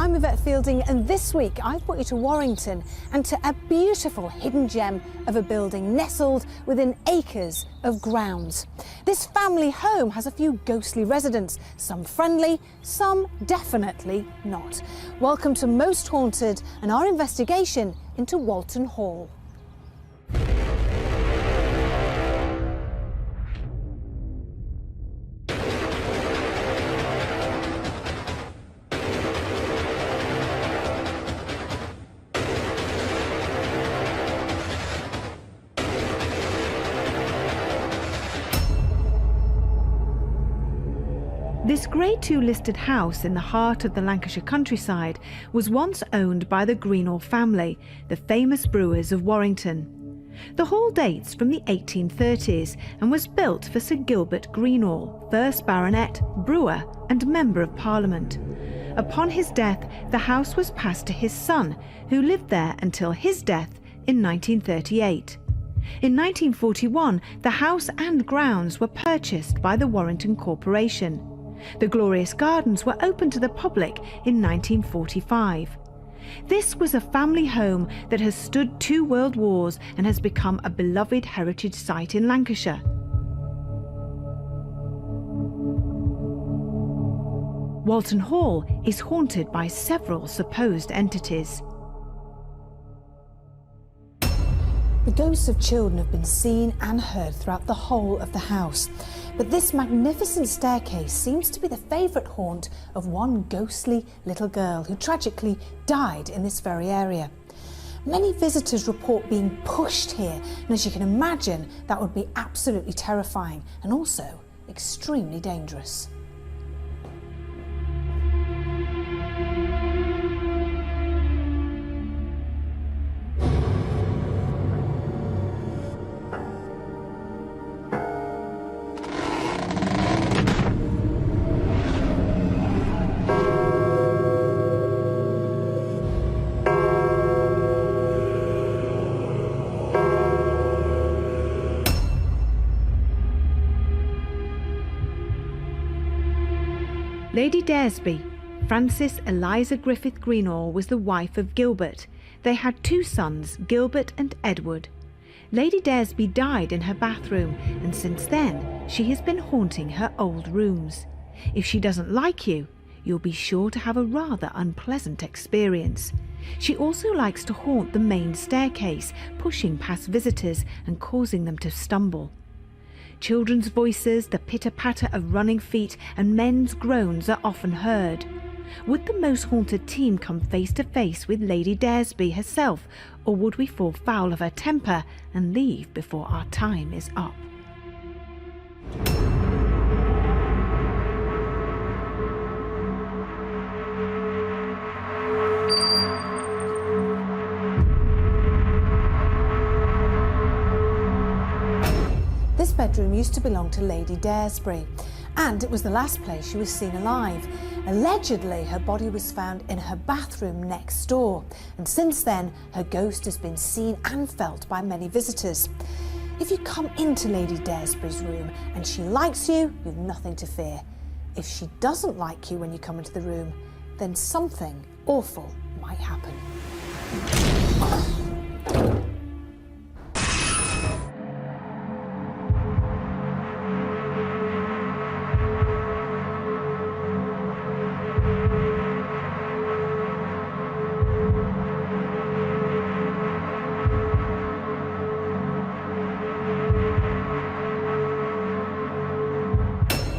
I'm Yvette Fielding, and this week I've brought you to Warrington and to a beautiful hidden gem of a building nestled within acres of grounds. This family home has a few ghostly residents, some friendly, some definitely not. Welcome to Most Haunted and our investigation into Walton Hall. This Grade 2 listed house in the heart of the Lancashire countryside was once owned by the Greenall family, the famous brewers of Warrington. The hall dates from the 1830s and was built for Sir Gilbert Greenall, 1st Baronet, brewer and Member of Parliament. Upon his death, the house was passed to his son, who lived there until his death in 1938. In 1941, the house and grounds were purchased by the Warrington Corporation. The glorious gardens were opened to the public in 1945. This was a family home that has stood 2 world wars and has become a beloved heritage site in Lancashire. Walton Hall is haunted by several supposed entities. The ghosts of children have been seen and heard throughout the whole of the house. But this magnificent staircase seems to be the favourite haunt of one ghostly little girl who tragically died in this very area. Many visitors report being pushed here, and as you can imagine, that would be absolutely terrifying and also extremely dangerous. Lady Daresby, Frances Eliza Griffith Greenall, was the wife of Gilbert. They had 2 sons, Gilbert and Edward. Lady Daresby died in her bathroom, and since then she has been haunting her old rooms. If she doesn't like you, you'll be sure to have a rather unpleasant experience. She also likes to haunt the main staircase, pushing past visitors and causing them to stumble. Children's voices, the pitter-patter of running feet and men's groans are often heard. Would the Most Haunted team come face to face with Lady Daresby herself, or would we fall foul of her temper and leave before our time is up? This bedroom used to belong to Lady Daresby, and it was the last place she was seen alive. Allegedly, her body was found in her bathroom next door, and since then, her ghost has been seen and felt by many visitors. If you come into Lady Daresby's room and she likes you, you've nothing to fear. If she doesn't like you when you come into the room, then something awful might happen.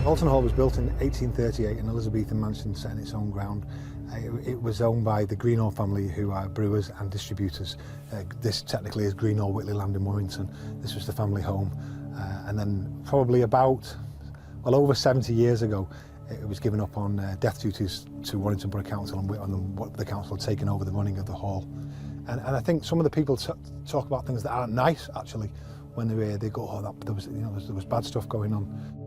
Walton Hall was built in 1838, an Elizabethan mansion set in its own ground. It was owned by the Greenall family, who are brewers and distributors. This technically is Greenall Whitley Land in Warrington. This was the family home. And then probably about, well, over 70 years ago, it was given up on death duties to Warrington Borough Council, and what the council had taken over the running of the hall. And I think some of the people talk about things that aren't nice, actually, when they're here. They go, oh, there was bad stuff going on.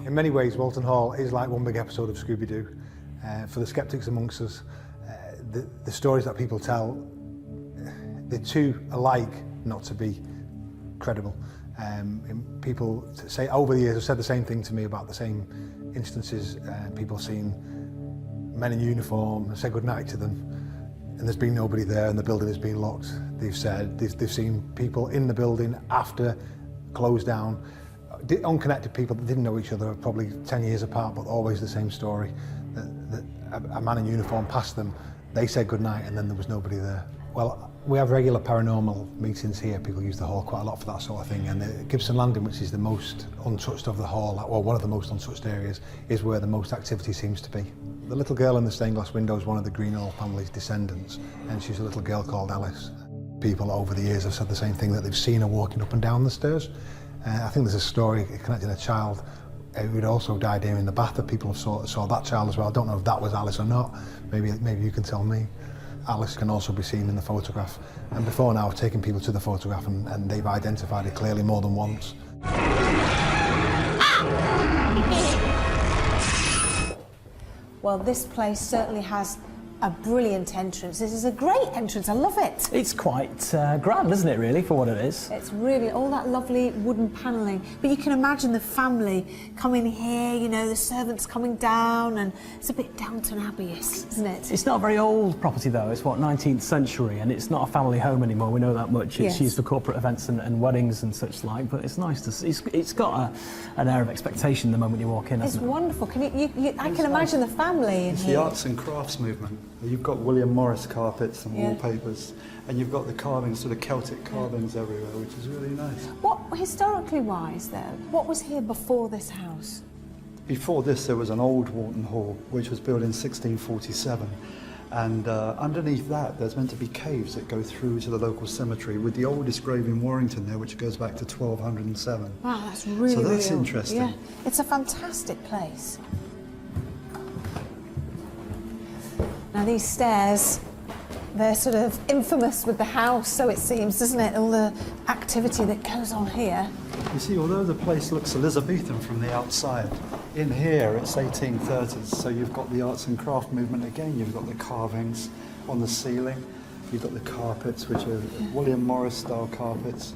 In many ways, Walton Hall is like one big episode of Scooby-Doo. For the sceptics amongst us, the stories that people tell, they're too alike not to be credible. People say over the years have said the same thing to me about the same instances, people seeing men in uniform and said goodnight to them, and there's been nobody there and the building has been locked. They've said they've seen people in the building after closed down, unconnected people that didn't know each other, probably 10 years apart, but always the same story. That a man in uniform passed them, they said goodnight, and then there was nobody there. Well, we have regular paranormal meetings here. People use the hall quite a lot for that sort of thing, and the Gibson Landing, which is the most untouched of the hall, or one of the most untouched areas, is where the most activity seems to be. The little girl in the stained glass window is one of the Greenall family's descendants, and she's a little girl called Alice. People over the years have said the same thing, that they've seen her walking up and down the stairs. I think there's a story connecting a child who'd also died here in the bath, that people have saw that child as well. I don't know if that was Alice or not. Maybe you can tell me. Alice can also be seen in the photograph, and before now I've taken people to the photograph and they've identified it clearly more than once. Well, this place certainly has a brilliant entrance. This is a great entrance, I love it. It's quite grand, isn't it, really, for what it is? It's really all that lovely wooden panelling. But you can imagine the family coming here, you know, the servants coming down, and it's a bit Downton Abbey-ish, isn't it? It's not a very old property, though. It's, what, 19th century, and it's not a family home anymore. We know that much. It's used for corporate events and weddings and such like, but it's nice to see. It's got an air of expectation the moment you walk in, hasn't it? It's wonderful. I can imagine the family in it's here. the arts and crafts movement. You've got William Morris carpets and wallpapers, and you've got the carvings, sort of Celtic carvings everywhere, which is really nice. What, historically wise, though, what was here before this house? Before this, there was an old Walton Hall, which was built in 1647. And underneath that, there's meant to be caves that go through to the local cemetery, with the oldest grave in Warrington there, which goes back to 1207. Wow, that's really, so that's really interesting. Yeah, it's a fantastic place. Now these stairs, they're sort of infamous with the house, so it seems, doesn't it? All the activity that goes on here. You see, although the place looks Elizabethan from the outside, in here it's 1830s, so you've got the arts and craft movement again. You've got the carvings on the ceiling, you've got the carpets, which are William Morris style carpets.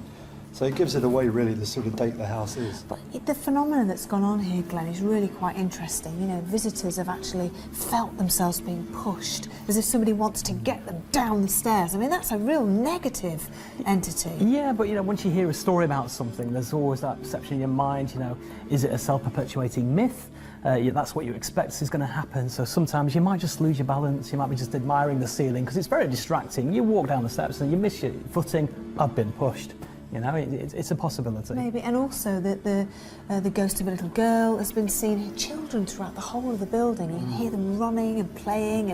So it gives it away, really, the sort of date the house is. But the phenomenon that's gone on here, Glenn, is really quite interesting. You know, visitors have actually felt themselves being pushed, as if somebody wants to get them down the stairs. I mean, that's a real negative entity. Yeah, but, you know, once you hear a story about something, there's always that perception in your mind, you know, is it a self-perpetuating myth? That's what you expect is going to happen, so sometimes you might just lose your balance, you might be just admiring the ceiling, because it's very distracting. You walk down the steps and you miss your footing. I've been pushed. You know, it's a possibility. Maybe, and also that the ghost of a little girl has been seen. Children throughout the whole of the building. You can hear them running and playing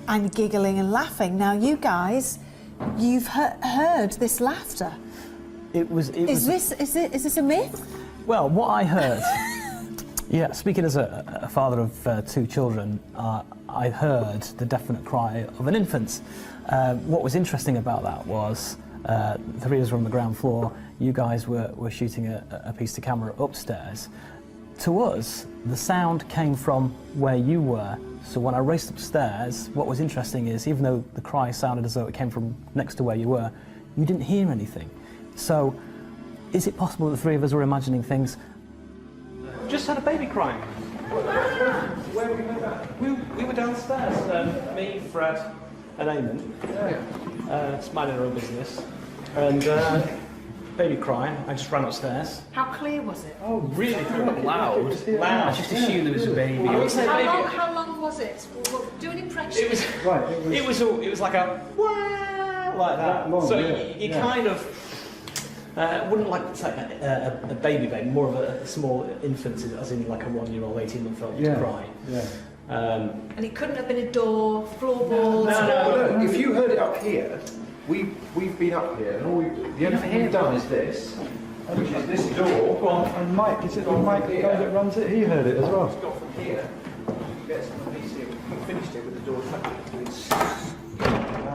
and giggling and laughing. Now, you guys, you've heard this laughter. Is this a myth? Well, what I heard. Yeah, speaking as a father of two children, I heard the definite cry of an infant. What was interesting about that was. The three of us were on the ground floor. You guys were shooting a piece to camera upstairs. To us, the sound came from where you were. So when I raced upstairs, what was interesting is, even though the cry sounded as though it came from next to where you were, you didn't hear anything. So, is it possible that the three of us were imagining things? Just had a baby crying. Where were we? We were downstairs. Me, Fred, and Eamon. Minding our own business. And baby crying. I just ran upstairs. How clear was it? Oh, really loud. I just assumed there was a baby. How long was it? Do an impression. It was like a wah, like that. Long, so you kind of wouldn't like to take a baby, more of a small infant, as in like a 1-year-old, 18-month-old to cry. Yeah. And it couldn't have been a door, floorboards. No. If you heard it up here, we've been up here, and the only thing we've done is this, which is this door. And Mike, is it Mike the guy that runs it? He heard it as well. It's got from here. Gets to the piece here. We finished it with the door touching.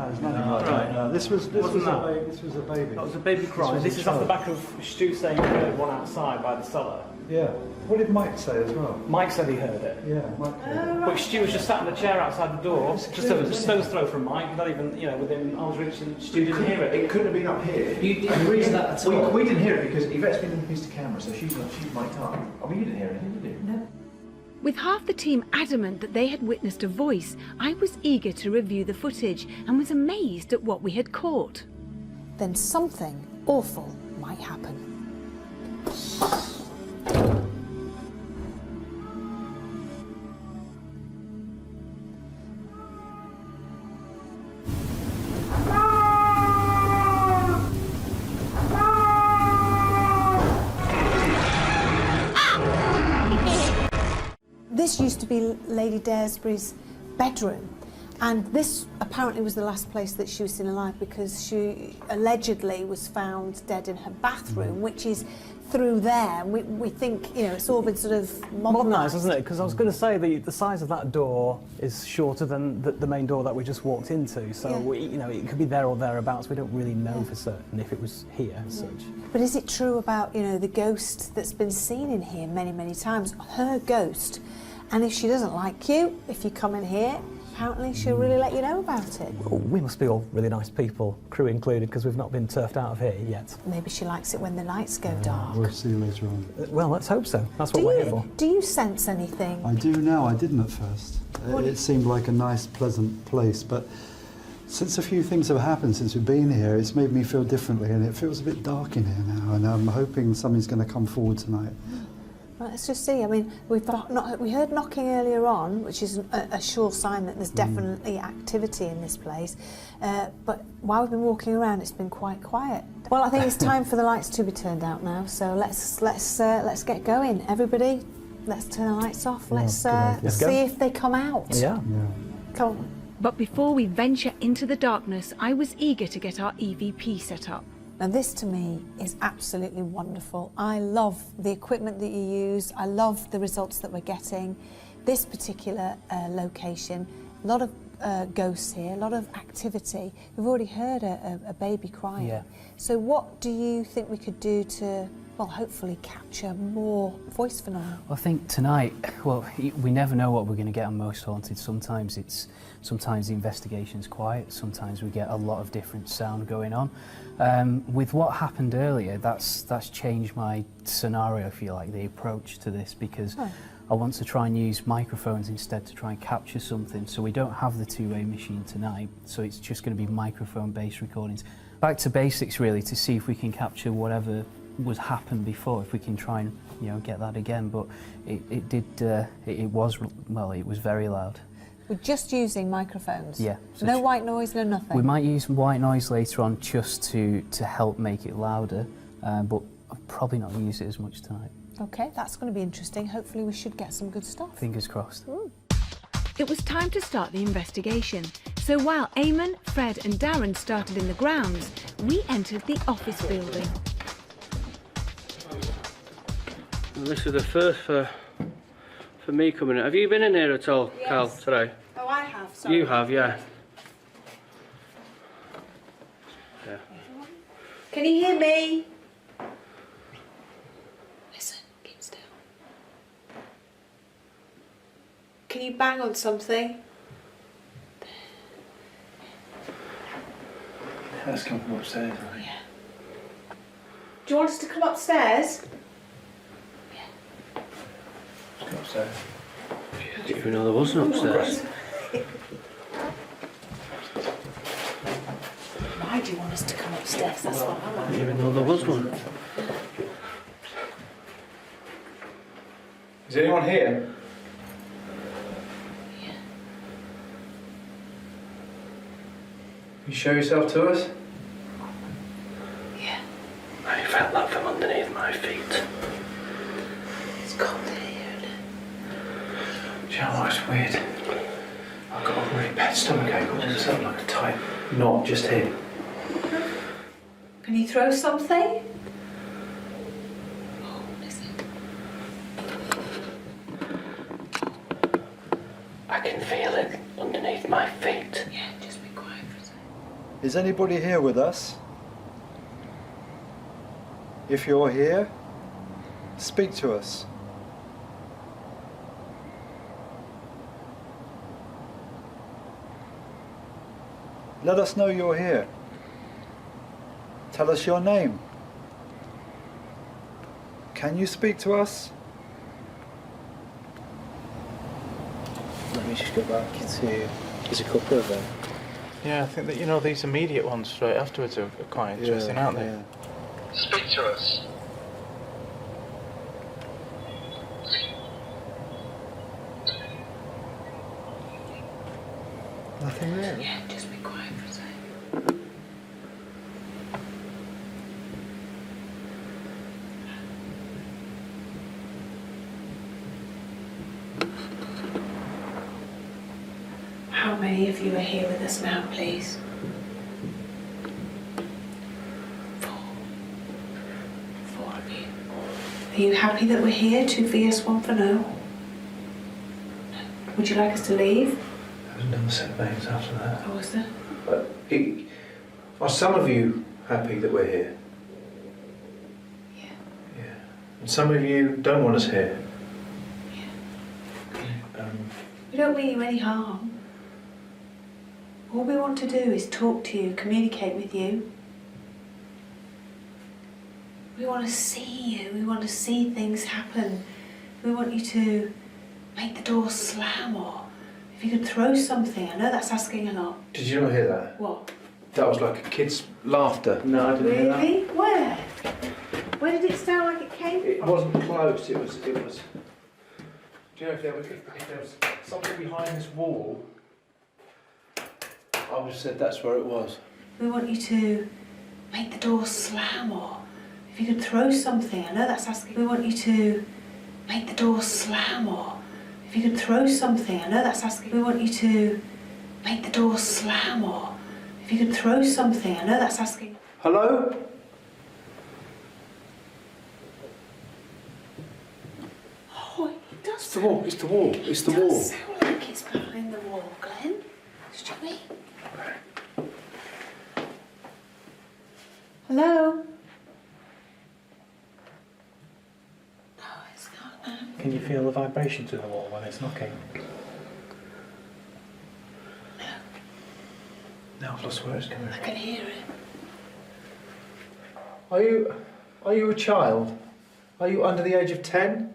There's nothing like that. No, this was a baby. That was a baby cry. This is off the back of Stu saying he heard one outside by the cellar. Yeah. What did Mike say as well? Mike said he heard it. Yeah, Mike heard it. But Stu was just sat in the chair outside the door, just a stone's throw from Mike, not even, within arm's reach, and Stu didn't hear it. It couldn't have been up here. You didn't hear that at all? We didn't hear it because Yvette's been in the piece to camera, so she's mic'd up. I mean, you didn't hear anything, did you? With half the team adamant that they had witnessed a voice, I was eager to review the footage and was amazed at what we had caught. Then something awful might happen. This used to be Lady Daresbury's bedroom, and this apparently was the last place that she was seen alive, because she allegedly was found dead in her bathroom, which is through there. We think, you know, it's all been sort of modernised, isn't it? Because I was going to say the size of that door is shorter than the main door that we just walked into. So Yeah. you know, it could be there or thereabouts. We don't really know for certain if it was here as such. But is it true about, you know, the ghost that's been seen in here many, many times? Her ghost. And if she doesn't like you, if you come in here, apparently she'll really let you know about it. We must be all really nice people, crew included, because we've not been turfed out of here yet. Maybe she likes it when the nights go dark. We'll see you later on. Well, let's hope so. That's what we're here for. Do you sense anything? I do now, I didn't at first. It seemed like a nice, pleasant place, but since a few things have happened since we've been here, it's made me feel differently, and it feels a bit dark in here now, and I'm hoping something's going to come forward tonight. Well, let's just see. I mean, we heard knocking earlier on, which is a sure sign that there's definitely activity in this place. But while we've been walking around, it's been quite quiet. Well, I think it's time for the lights to be turned out now. So let's get going, everybody. Let's turn the lights off. Let's see if they come out. Yeah. Come on. But before we venture into the darkness, I was eager to get our EVP set up. Now this to me is absolutely wonderful. I love the equipment that you use. I love the results that we're getting. This particular location, a lot of ghosts here, a lot of activity. We've already heard a baby crying. Yeah. So what do you think we could do to, well, hopefully capture more voice phenomena? I think tonight, well, we never know what we're going to get on Most Haunted. Sometimes the investigation's quiet, sometimes we get a lot of different sound going on. With what happened earlier, that's changed my scenario, if you like, the approach to this, because I want to try and use microphones instead to try and capture something. So we don't have the two-way machine tonight, so it's just going to be microphone-based recordings. Back to basics, really, to see if we can capture whatever was happened before, if we can try and, you know, get that again. But it was very loud. We're just using microphones? Yeah. So no white noise, no nothing? We might use white noise later on just to help make it louder, but I'll probably not use it as much tonight. Okay, that's going to be interesting. Hopefully we should get some good stuff. Fingers crossed. It was time to start the investigation. So while Eamon, Fred and Darren started in the grounds, we entered the office building. Well, this is the first for me coming in. Have you been in here at all, Yes. Cal, today? Oh, I have, sorry. You have, yeah. Yeah. Can you hear me? Listen, keep still. Can you bang on something? Let's come from upstairs, I think. Yeah. Do you want us to come upstairs? Let's go upstairs. Didn't even know there was an upstairs. Why do you want us to come upstairs? That's what I want. Didn't even know there was one. Is anyone here? Yeah. Can you show yourself to us? Yeah. I felt that from underneath my feet. It's cold in here, isn't it? Do you know what? It's weird. I've got a really bad stomachache. What does it sound like a tight knot just here? Can you throw something? Oh, listen. I can feel it underneath my feet. Yeah, just be quiet for a second. Is anybody here with us? If you're here, speak to us. Let us know you're here. Tell us your name. Can you speak to us? Let me just go back to... There's a couple of them. Yeah, I think that, you know, these immediate ones straight afterwards are quite interesting, aren't they? Yeah. Speak to us. Nothing there. Yeah, just be quiet for a second. How many of you are here with us now, please? 4. 4 of you. Are you happy that we're here? 2 for yes, 1 for no? No. Would you like us to leave? There's another set of names after that. Oh, was there? Are some of you happy that we're here? Yeah. Yeah. And some of you don't want us here? Yeah. We don't mean you any harm. All we want to do is talk to you, communicate with you. We want to see you, we want to see things happen. We want you to make the door slam, or if you could throw something. I know that's asking a lot. Did you not hear that? What? That was like a kid's laughter. No, I didn't hear that. Really? Where? Where did it sound like it came from? It wasn't close, it was... Do you know, if there was something behind this wall, I would have said that's where it was. We want you to make the door slam, or if you could throw something. I know that's asking. We want you to make the door slam, or if you could throw something. I know that's asking. We want you to make the door slam, or if you could throw something. I know that's asking. Hello? Oh, it does. It's the wall, it's the wall, it's the It wall. does sound like it's behind the wall, Glenn. Should we? Hello? No, it's not now. Can you feel the vibrations in the wall when it's knocking? No, I've lost where it's coming I can hear it. from. Are you a child? Are you under the age of 10?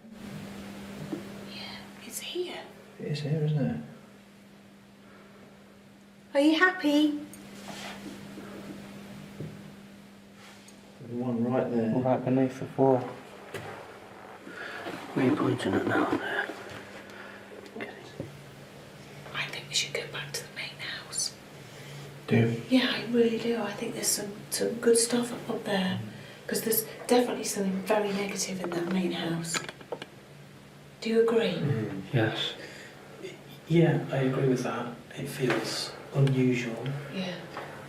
Yeah, it's here. It is here, isn't it? Are you happy? The one right there. Right beneath the floor. Where are you pointing at now? I think we should go back to the main house. Do you? Yeah, I really do. I think there's some good stuff up there. Because there's definitely something very negative in that main house. Do you agree? Yes. Yeah, I agree with that. It feels unusual. Yeah.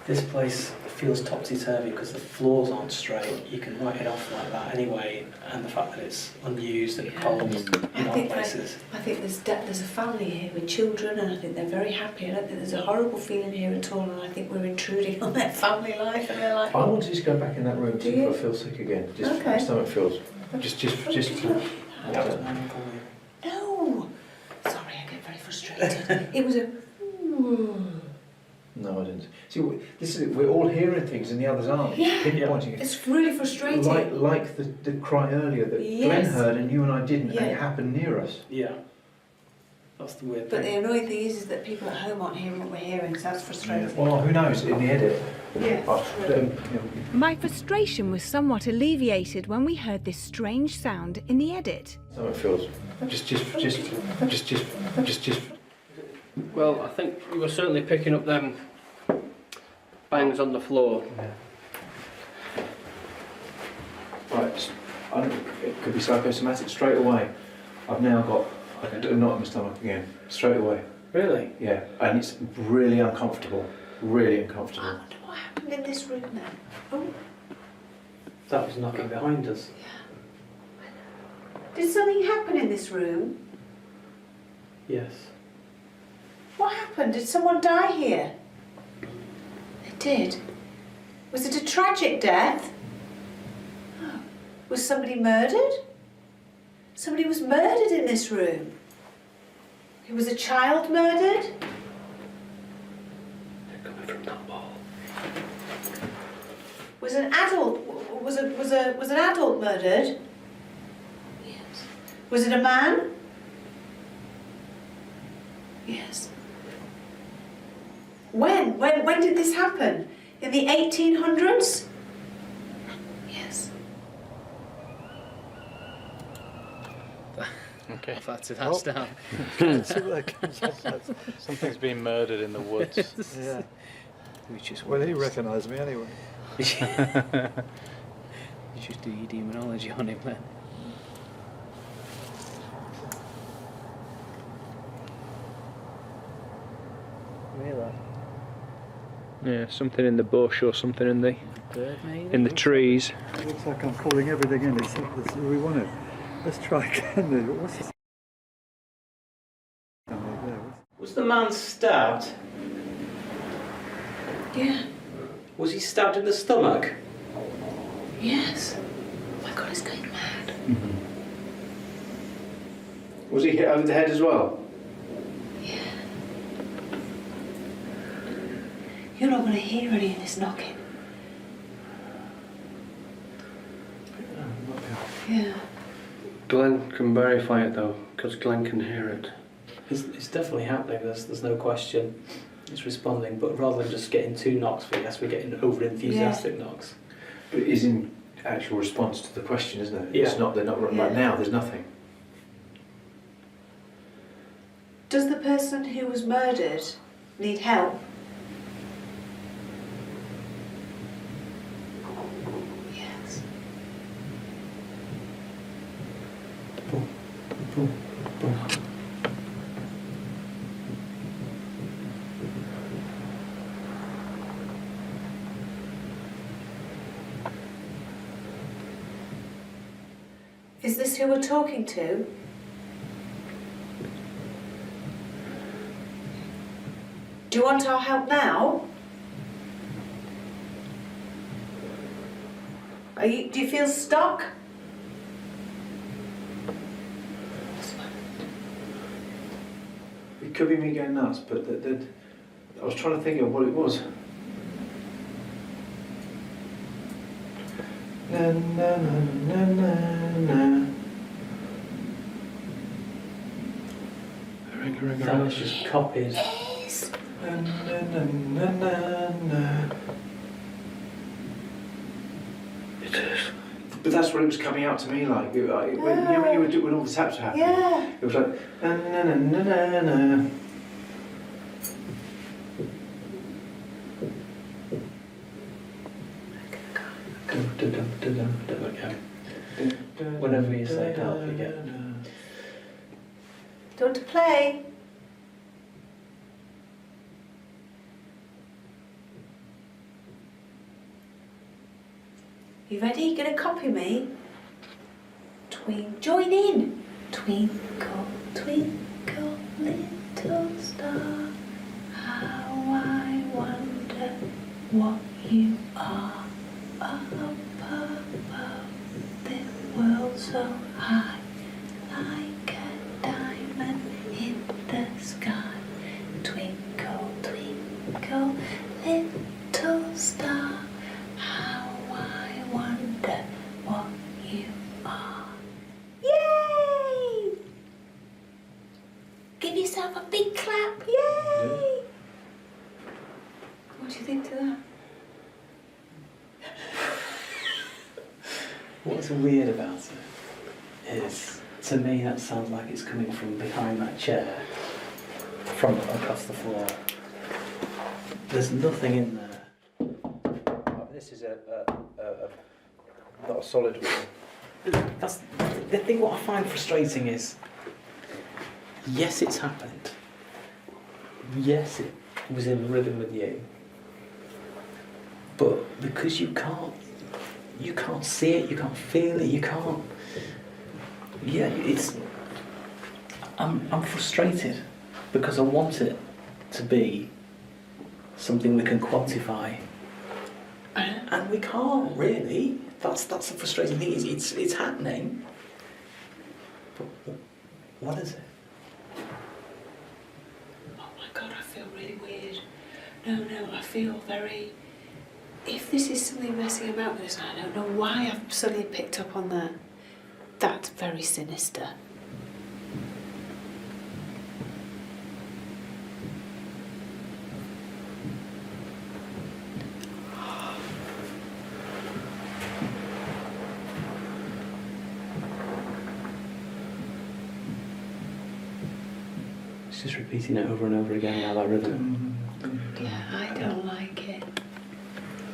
This place feels topsy-turvy because the floors aren't straight. You can write it off like that anyway, and the fact that it's unused and cold in other places. I think there's a family here with children, and I think they're very happy. I don't think there's a horrible feeling here at all, and I think we're intruding on their family life and their life. I want to just go back in that room Do see you? if I feel sick again. Just Okay. my stomach feels. Just. No. Sorry, I get very frustrated. It was a. No, I didn't. See, this is it. We're all hearing things and the others aren't. Yeah. Pinpointing it. It's really frustrating. Like the cry earlier that Yes. Glenn heard and you and I didn't, and Yeah. it happened near us. Yeah, that's the weird But thing. the annoying thing is that people at home aren't hearing what we're hearing, so that's frustrating. Well, who knows? In the edit. Yeah. My frustration was somewhat alleviated when we heard this strange sound in the edit. Stomach feels. Just. Well, I think you were certainly picking up them bangs on the floor. Right. It could be psychosomatic straight away. I've now got a knot in my stomach again. Straight away. Really? Yeah. And it's really uncomfortable. Really uncomfortable. I wonder what happened in this room then. Oh, That was knocking behind us. did something happen in this room? Yes. What happened? Did someone die here? They did. Was it a tragic death? Oh. Was somebody murdered? Somebody was murdered in this room. Was a child murdered? They're coming from that wall. Was an adult was an adult murdered? Yes. Was it a man? Yes. When did this happen? In the 1800s? Yes. Okay, that's down. Something's been murdered in the woods. Yeah. Which is Well, he recognised me anyway. You just do your demonology on him then. Really? Yeah, something in the bush or something in the Bird maybe? in the trees. It looks like I'm calling everything in except this. We want it. Let's try again. What's this? Was the man stabbed? Yeah. Was he stabbed in the stomach? Yes. Oh my God, he's going mad. Was he hit over the head as well? Yeah. You're not going to hear any of this knocking. Yeah. Glenn can verify it though, because Glenn can hear it. It's definitely happening, there's no question. It's responding, but rather than just getting 2 knocks, we're getting over-enthusiastic knocks. But it is in actual response to the question, isn't it? Yeah. It's not, they're not, Yeah. right now, there's nothing. Does the person who was murdered need help? Yes. Is this who we're talking to? Do you want our help now? Do you feel stuck? It could be me going nuts, but I was trying to think of what it was. Na na na na na na. That was just copies. Na na na na na na. It is. But that's what it was coming out to me like. When you were doing all the taps were happening. Yeah. It was like na na na na na na. Whenever you say help, you get. Do you want to play? You ready? Gonna copy me? Join in. Twinkle, twinkle, little star, how I wonder what you are. Up above the world so high, like a diamond in the sky. Twinkle, twinkle, little star, how I wonder what you are. Yay! Give yourself a big clap. Yay! What do you think to that? What's weird about it is, to me, that sounds like it's coming from behind that chair, from across the floor. There's nothing in there. This is not a solid one. That's the thing. What I find frustrating is, yes, it's happened. Yes, it was in rhythm with you. But because you can't see it, you can't feel it, you can't. Yeah, it's. I'm frustrated because I want it to be something we can quantify, and we can't really. That's the frustrating thing. It's happening, but what is it? Oh my God, I feel really weird. No, I feel very... If this is something messing about with us, I don't know why I've suddenly picked up on that. That's very sinister. just repeating it over and over again now, that rhythm. Yeah, I don't like it.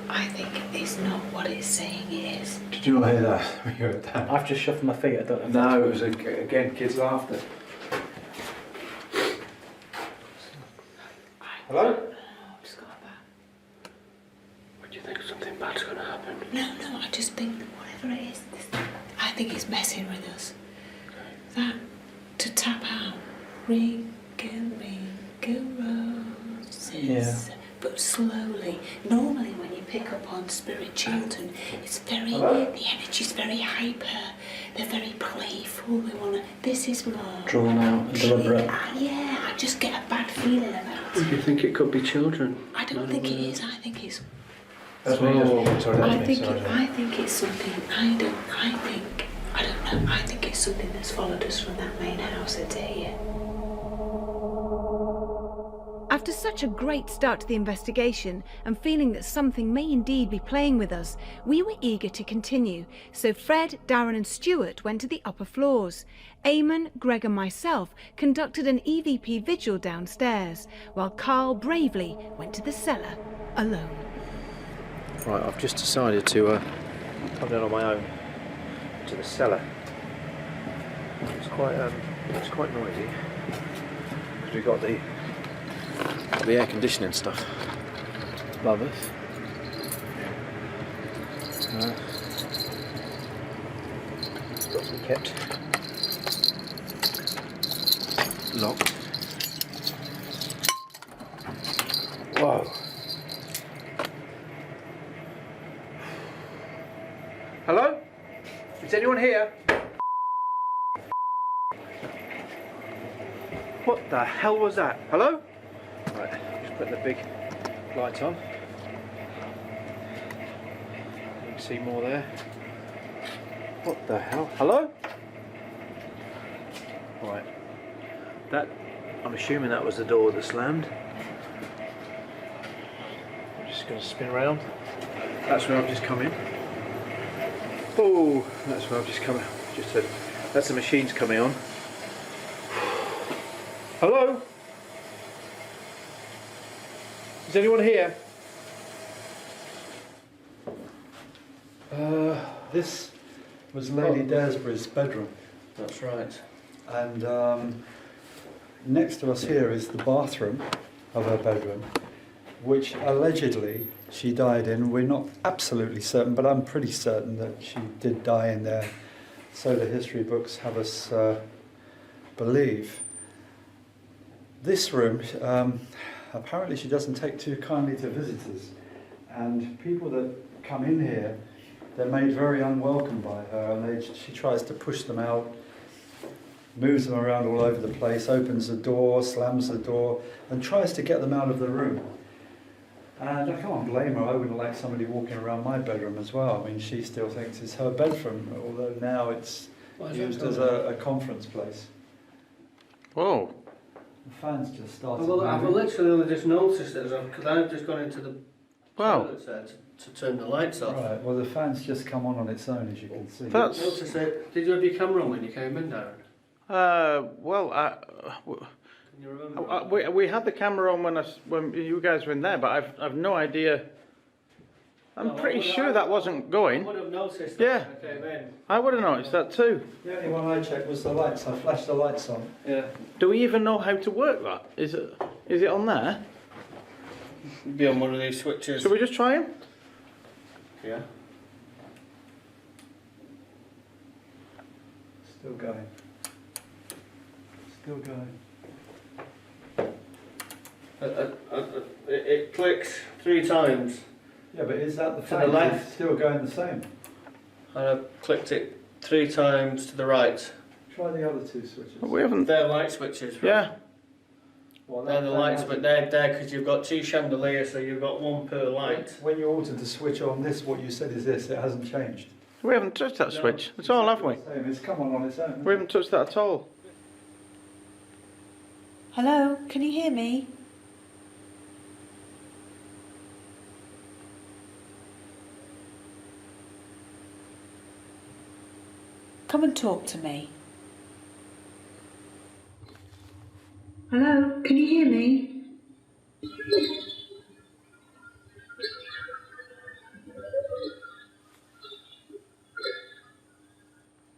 I think it's not what it's saying it is. Did you not hear that when you were down? I've just shuffled my feet. I don't know. No, it was again kids' laughter. Hello? I've just got a bad. What do you think something bad's going to happen? No, I just think whatever it is, I think it's messing with us. That to tap out, ring a roses. Yeah. But slowly. Normally when you pick up on spirit children, it's very, Hello? the energy's very hyper, they're very playful, they wanna, this is more Drawn out and deliberate. Yeah, I just get a bad feeling about Do it. you think it could be children? I don't think it is, I think it's, That's me. Sorry, I that's me. think Sorry. I think it's something, I don't know, I think it's something that's followed us from that main house into here. After such a great start to the investigation and feeling that something may indeed be playing with us, we were eager to continue, so Fred, Darren and Stuart went to the upper floors. Eamon, Greg and myself conducted an EVP vigil downstairs, while Carl bravely went to the cellar alone. Right, I've just decided to come down on my own to the cellar. It's quite noisy because we've got the air conditioning stuff above us. It's got to be kept locked. Whoa. Hello? Is anyone here? What the hell was that? Hello? Right, just put the big light on. You can see more there. What the hell? Hello? Right. That, I'm assuming that was the door that slammed. I'm just going to spin around. That's where I've just come in. Oh, that's where I've just come in. Just said, that's the machines coming on. Hello? Is anyone here? This was Lady Daresbury's bedroom. That's right. And next to us here is the bathroom of her bedroom, which allegedly she died in. We're not absolutely certain, but I'm pretty certain that she did die in there. So the history books have us believe. This room, apparently she doesn't take too kindly to visitors. And people that come in here, they're made very unwelcome by her, and she tries to push them out, moves them around all over the place, opens the door, slams the door, and tries to get them out of the room. And I can't blame her. I wouldn't like somebody walking around my bedroom as well. I mean, she still thinks it's her bedroom, although now it's used as a conference place. Whoa. The fans just started. Well, I've literally only just noticed it because I've just gone into the toilet there to turn the lights off. Right, well the fan's just come on its own, as you can see. That's... Notice it. Did you have your camera on when you came in, Darren? Can you remember? we had the camera on when you guys were in there, but I've no idea. I'm pretty sure that wasn't going. I would have noticed that Yeah. when I came in. I would have noticed that too. The only one I checked was the lights. I flashed the lights on. Yeah. Do we even know how to work that? Is it on there? Be on one of these switches. Should we just try them? Yeah. Still going. Still going. It clicks 3 times. Yeah, but is that the To fan? the left. It's still going the same. And I've clicked it 3 times to the right. Try the other 2 switches. We haven't. They're light switches. Right? Yeah. Well, They're that the fan lights, hasn't- but they're there because you've got 2 chandeliers, so you've got 1 per light. When you altered the switch on this, what you said is this. It hasn't changed. We haven't touched that No. switch. That's all, have we? Same. It's come on its own. We haven't touched that at all. Hello, can you hear me? Come and talk to me. Hello, can you hear me?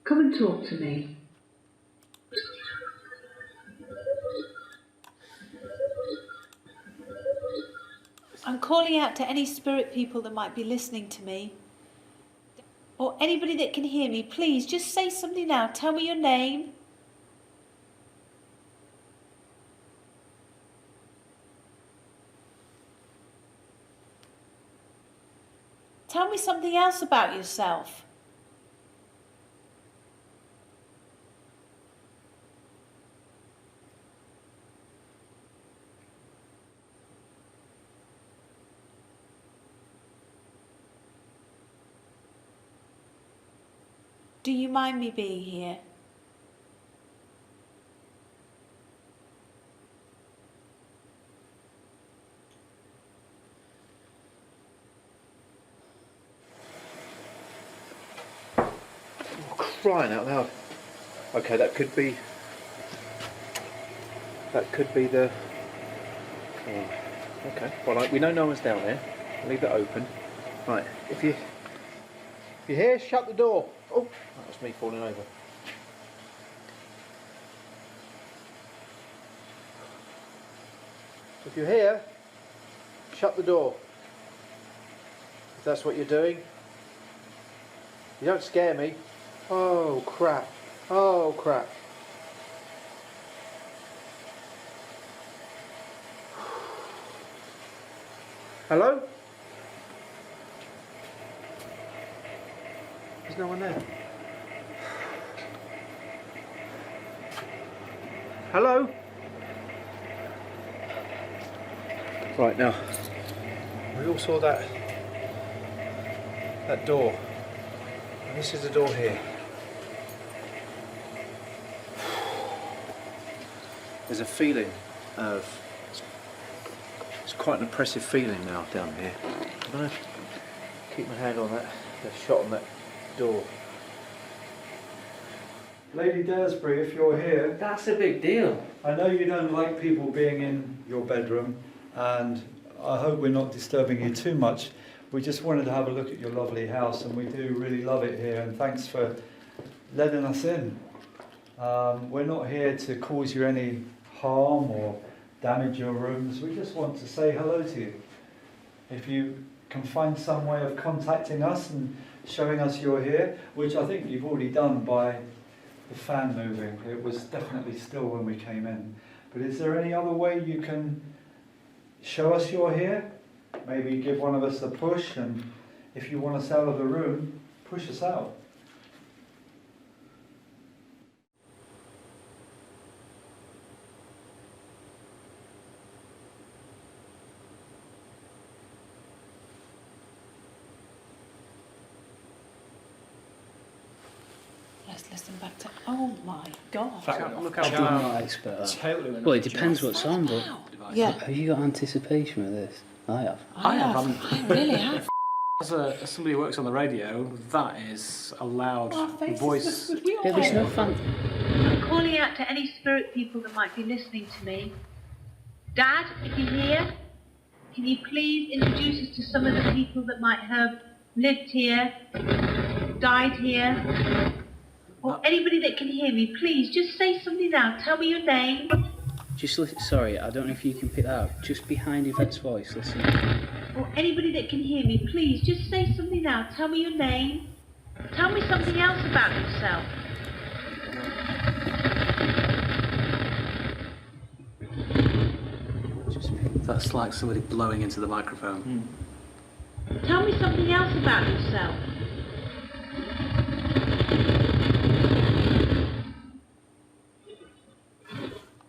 Come and talk to me. I'm calling out to any spirit people that might be listening to me. Or anybody that can hear me, please just say something now. Tell me your name. Tell me something else about yourself. Do you mind me being here? Crying out loud. Okay, that could be the... Oh, okay, well, we know no one's down there. Leave it open. Right, if you're here, shut the door. Oh, that was me falling over. If you're here, shut the door. If that's what you're doing. You don't scare me. Oh crap. Oh crap. Hello? There's no one there. Hello? Right, now, we all saw that door. And this is the door here. There's a feeling of... It's quite an oppressive feeling now down here. I'm going to keep my hand on that shot on that door. Lady Daresbury, if you're here... That's a big deal. I know you don't like people being in your bedroom, and I hope we're not disturbing you too much. We just wanted to have a look at your lovely house, and we do really love it here, and thanks for letting us in. We're not here to cause you any harm or damage your rooms. We just want to say hello to you. If you can find some way of contacting us and showing us you're here, which I think you've already done by the fan moving. It was definitely still when we came in. But is there any other way you can show us you're here? Maybe give one of us a push, and if you want us out of the room, push us out. Let's listen back to... Oh my God. Look how I'm not expert at that. Well, it depends what's on, but Yeah, have you got anticipation with this? I have. I have. I really have. As somebody who works on the radio, that is a loud voice. Yeah, there's no fun. I'm calling out to any spirit people that might be listening to me. Dad, if you're here, can you please introduce us to some of the people that might have lived here, died here? Or anybody that can hear me, please, just say something now. Tell me your name. Just listen. Sorry, I don't know if you can pick that up. Just behind Yvette's voice, listen. Or anybody that can hear me, please, just say something now. Tell me your name. Tell me something else about yourself. That's like somebody blowing into the microphone. Tell me something else about yourself.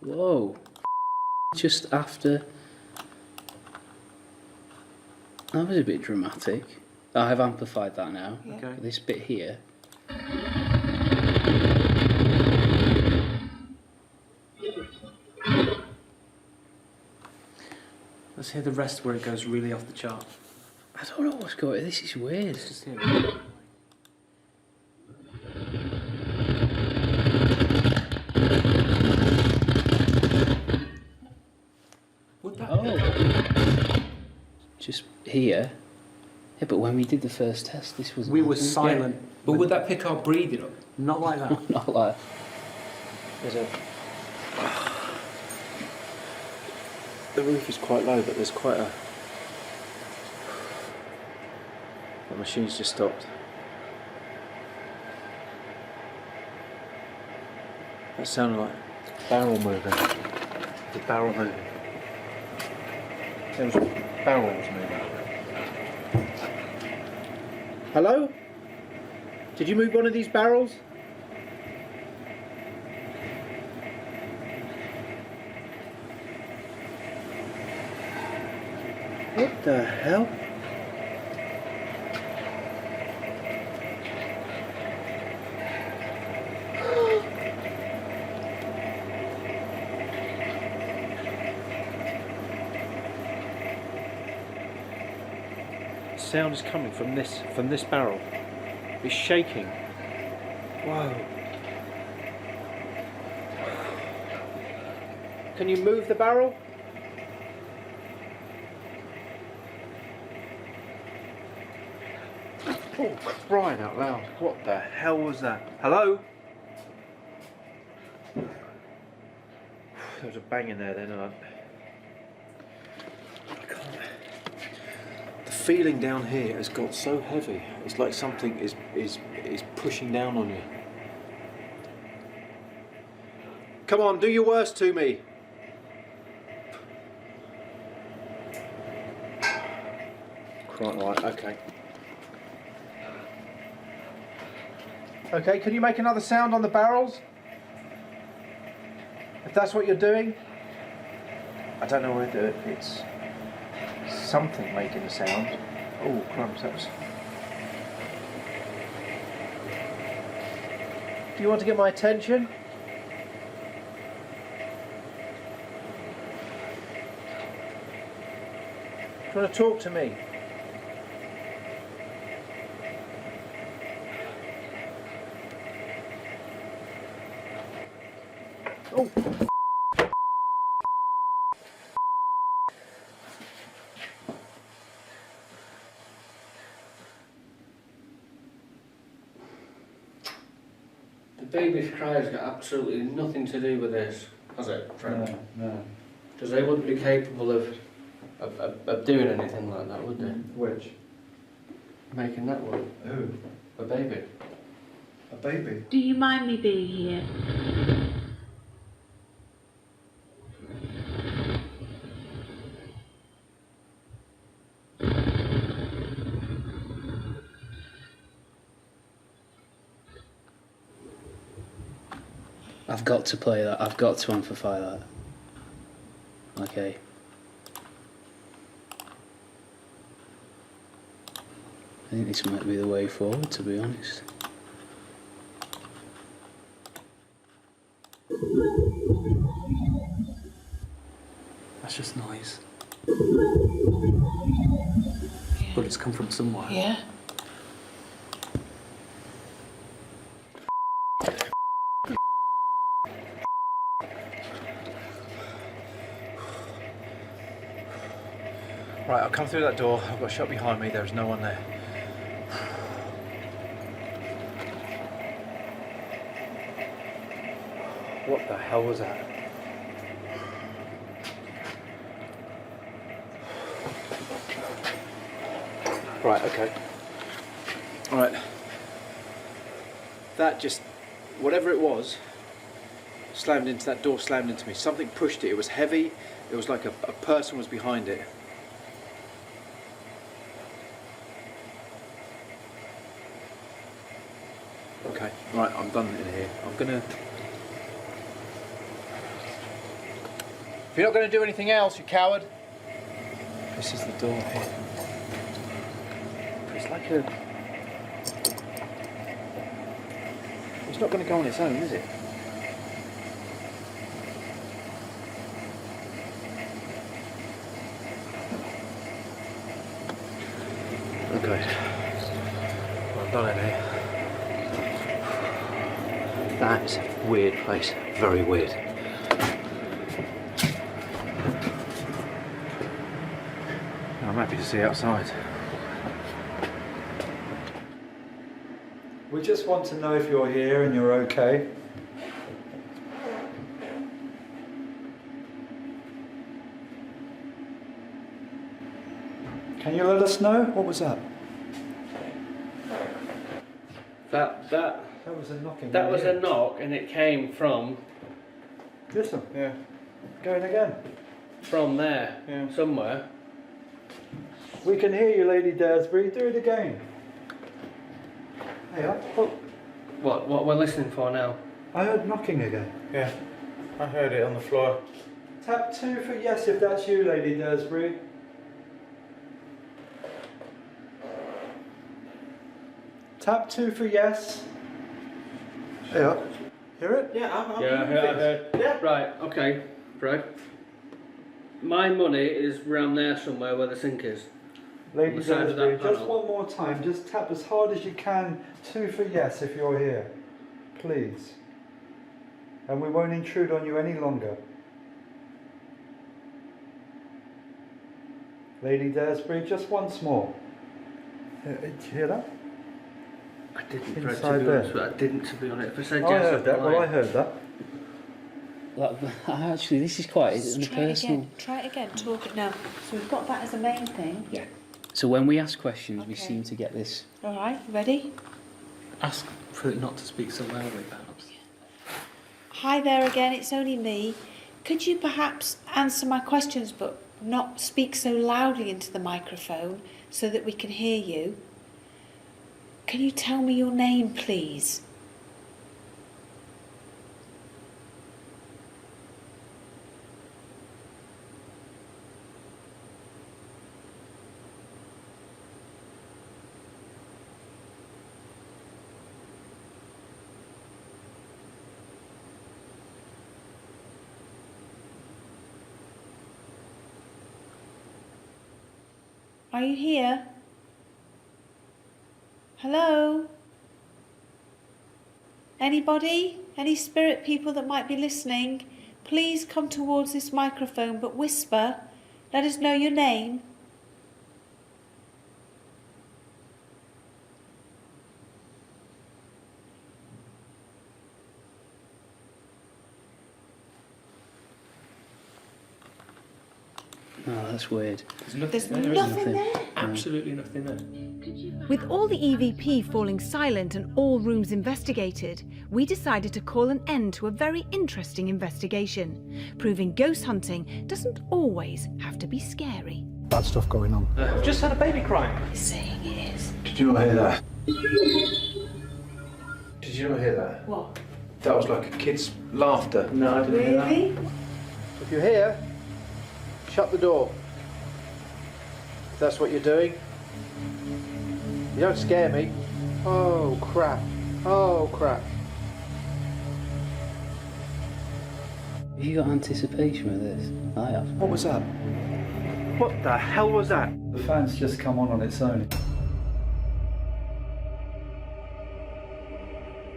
Whoa. Just after... That was a bit dramatic. I have amplified that now. Yeah. Okay. This bit here. Let's hear the rest where it goes really off the chart. I don't know what's going on. This is weird. Just hear it. Would that? Oh. Just here. Yeah, but when we did the first test, this was. We were silent. Yeah. But would that pick our breathing up? Not like that. Not like. There's a... The roof is quite low, but there's quite a... The machine's just stopped. That sounded like barrel moving. The barrel moving. There was barrels moving. Hello? Did you move one of these barrels? What the hell? Sound is coming from this barrel. It's shaking. Whoa. Can you move the barrel? Oh, crying out loud. What the hell was that? Hello? There was a bang in there then, and I can't. The feeling down here has got so heavy. It's like something is pushing down on you. Come on, do your worst to me. Right, okay. Okay, can you make another sound on the barrels? If that's what you're doing. I don't know whether it's something making a sound. Oh, crumbs, that was... Do you want to get my attention? Do you want to talk to me? Oh. The baby's cry has got absolutely nothing to do with this, has it, Frank? No. Because they wouldn't be capable of doing anything like that, would they? Which? Making that one. Who? A baby. A baby? Do you mind me being here? I've got to play that. I've got to amplify that. Okay. I think this might be the way forward, to be honest. That's just noise. But it's come from somewhere. Yeah. Right, I'll come through that door. I've got to shut behind me. There's no one there. What the hell was that? Right, okay. Alright. That just, whatever it was, slammed into that door, slammed into me. Something pushed it. It was heavy. It was like a person was behind it. Okay, right, I'm done in here. I'm gonna... If you're not gonna do anything else, you coward! This is the door here. It's like a... It's not gonna go on its own, is it? Okay. Well, I'm done in here. That is a weird place. Very weird. I'm happy to see outside. We just want to know if you're here and you're okay. Can you let us know? What was that? That was a knocking. That was here. a knock, and it came from Listen. Yeah. Going again. From there, somewhere. We can hear you, Lady Daresbury. Do it again. Hey, What we're listening for now? I heard knocking again. Yeah, I heard it on the floor. Tap 2 for yes if that's you, Lady Daresbury. Tap 2 for yes. Yeah. Hear it? Yeah, I heard. Yeah. Right, okay, right. My money is round there somewhere where the sink is. Lady On the side of Daresbury, that just panel. one more time. Just tap as hard as you can. 2 for yes if you're here. Please. And we won't intrude on you any longer. Lady Daresbury, just once more. Did you hear that? I didn't, Inside to be there. honest, but I didn't, to be honest. If I said I yes, heard that. Well, I heard that. Actually, this is quite personal. Try it again. Talk it now. So we've got that as the main thing. Yeah. So when we ask questions, we Okay. seem to get this. All right. Ready? Ask for it not to speak so loudly, perhaps. Hi there again. It's only me. Could you perhaps answer my questions, but not speak so loudly into the microphone so that we can hear you? Can you tell me your name, please? Are you here? Hello? Anybody? Any spirit people that might be listening? Please come towards this microphone, but whisper. Let us know your name. Oh, that's weird. There's nothing there. Absolutely nothing there. With all the EVP falling silent and all rooms investigated, we decided to call an end to a very interesting investigation, proving ghost hunting doesn't always have to be scary. Bad stuff going on. I've just had a baby crying. He's saying it is. Did you not hear that? Did you not hear that? What? That was like a kid's laughter. No, I didn't hear that. Really? If you're here, shut the door. If that's what you're doing. You don't scare me. Oh crap. Oh crap. Have you got anticipation with this? I have. What was that? What the hell was that? The fan's just come on its own.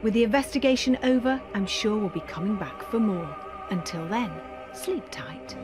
With the investigation over, I'm sure we'll be coming back for more. Until then, sleep tight.